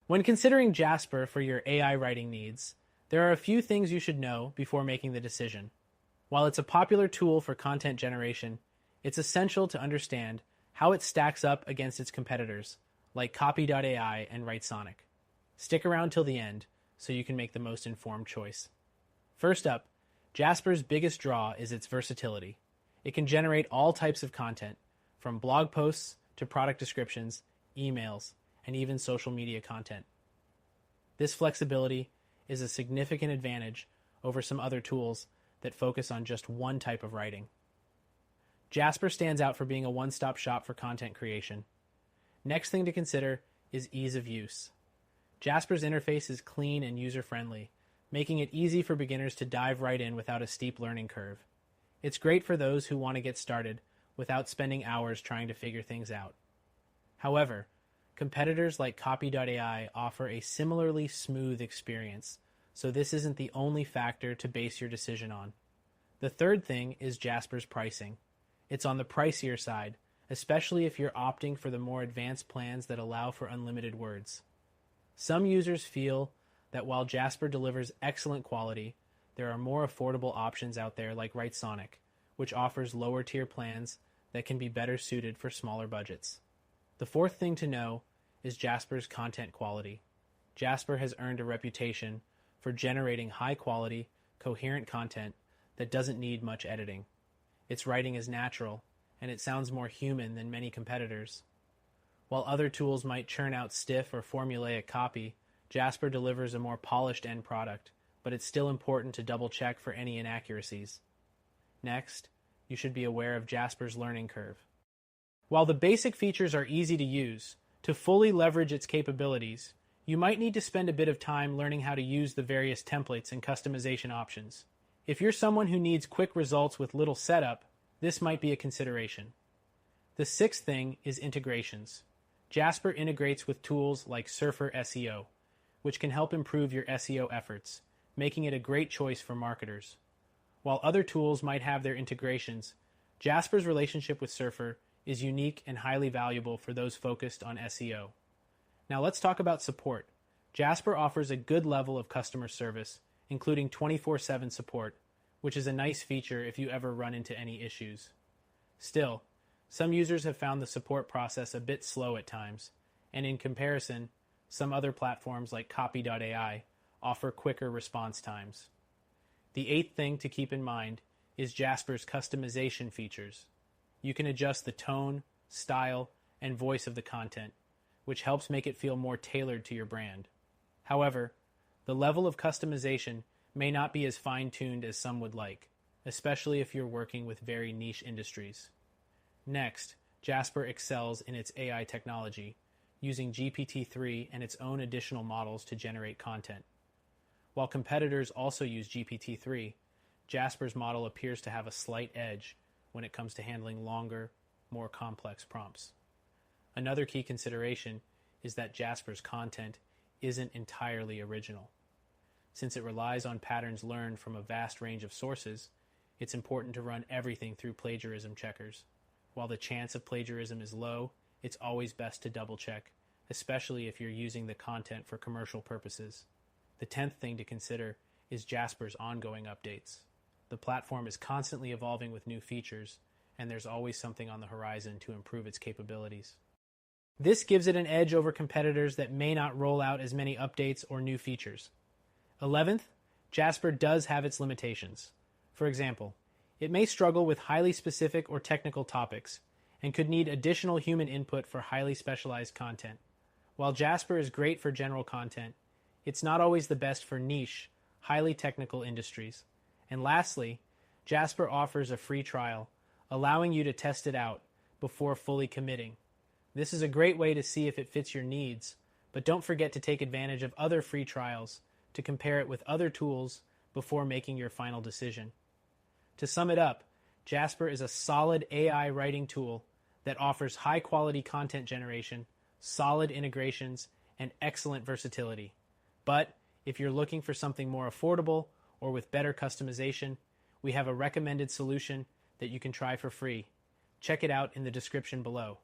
When considering Jasper for your AI writing needs, there are a few things you should know before making the decision. While it's a popular tool for content generation, it's essential to understand how it stacks up against its competitors, like Copy.ai and Writesonic. Stick around till the end so you can make the most informed choice. First up, Jasper's biggest draw is its versatility. It can generate all types of content, from blog posts to product descriptions, emails, and even social media content. This flexibility is a significant advantage over some other tools that focus on just one type of writing. Jasper stands out for being a one-stop shop for content creation. Next thing to consider is ease of use. Jasper's interface is clean and user-friendly, making it easy for beginners to dive right in without a steep learning curve. It's great for those who want to get started without spending hours trying to figure things out. However, competitors like Copy.ai offer a similarly smooth experience, so this isn't the only factor to base your decision on. The third thing is Jasper's pricing. It's on the pricier side, especially if you're opting for the more advanced plans that allow for unlimited words. Some users feel that while Jasper delivers excellent quality, there are more affordable options out there like Writesonic, which offers lower tier plans that can be better suited for smaller budgets. The fourth thing to know is Jasper's content quality. Jasper has earned a reputation for generating high quality, coherent content that doesn't need much editing. Its writing is natural, and it sounds more human than many competitors. While other tools might churn out stiff or formulaic copy, Jasper delivers a more polished end product, but it's still important to double check for any inaccuracies. Next, you should be aware of Jasper's learning curve. While the basic features are easy to use, to fully leverage its capabilities, you might need to spend a bit of time learning how to use the various templates and customization options. If you're someone who needs quick results with little setup, this might be a consideration. The sixth thing is integrations. Jasper integrates with tools like Surfer SEO, which can help improve your SEO efforts, making it a great choice for marketers. While other tools might have their integrations, Jasper's relationship with Surfer is unique and highly valuable for those focused on SEO. Now let's talk about support. Jasper offers a good level of customer service, including 24/7 support, which is a nice feature if you ever run into any issues. Still, some users have found the support process a bit slow at times, and in comparison, some other platforms like Copy.ai offer quicker response times. The eighth thing to keep in mind is Jasper's customization features. You can adjust the tone, style, and voice of the content, which helps make it feel more tailored to your brand. However, the level of customization may not be as fine-tuned as some would like, especially if you're working with very niche industries. Next, Jasper excels in its AI technology, using GPT-3 and its own additional models to generate content. While competitors also use GPT-3, Jasper's model appears to have a slight edge when it comes to handling longer, more complex prompts. Another key consideration is that Jasper's content isn't entirely original. Since it relies on patterns learned from a vast range of sources, it's important to run everything through plagiarism checkers. While the chance of plagiarism is low, it's always best to double check, especially if you're using the content for commercial purposes. The 10th thing to consider is Jasper's ongoing updates. The platform is constantly evolving with new features, and there's always something on the horizon to improve its capabilities. This gives it an edge over competitors that may not roll out as many updates or new features. 11th, Jasper does have its limitations. For example, it may struggle with highly specific or technical topics and could need additional human input for highly specialized content. While Jasper is great for general content, it's not always the best for niche, highly technical industries. And lastly, Jasper offers a free trial, allowing you to test it out before fully committing. This is a great way to see if it fits your needs, but don't forget to take advantage of other free trials to compare it with other tools before making your final decision. To sum it up, Jasper is a solid AI writing tool that offers high-quality content generation, solid integrations, and excellent versatility. But if you're looking for something more affordable or with better customization, we have a recommended solution that you can try for free. Check it out in the description below.